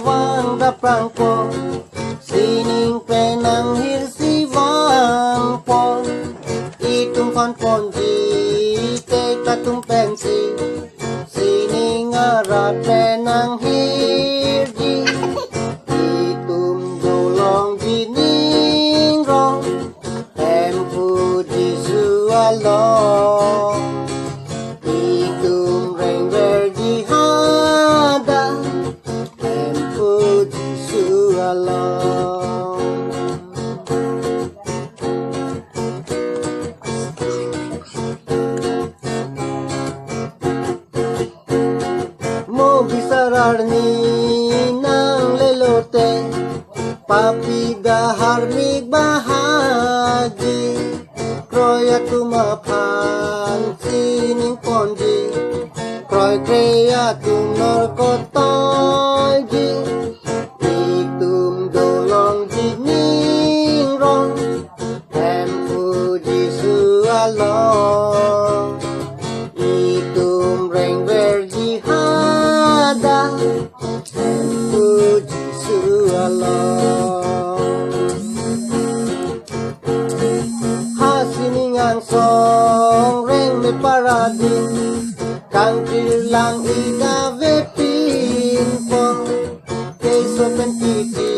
Wang da prang po, sining penang hil si wang po, itung kon pon ji, te tatung pen si, sining arat penang hil ji, itung dolong ji ning rong, em pu ji su along, itung reng ver ji mo bisarar ni nang lelote papi dahar mi bahagi kroya tumapan sining ponji kroy kreya tumnor kotoji itum dolong jining rong em fuji su along itum reng ver jihada em fuji su along hasiningang song reng me paradin kang lang igave pinpong keso pentiti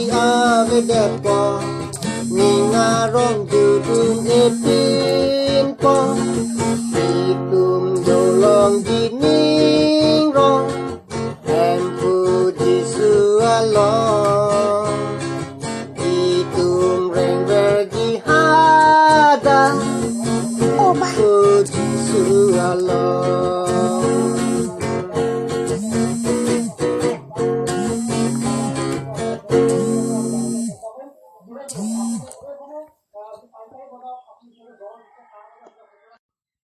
ave depo ningarong judun epinpong itum dolong jining rong em fuji su along itum reng ver jihada em fuji su along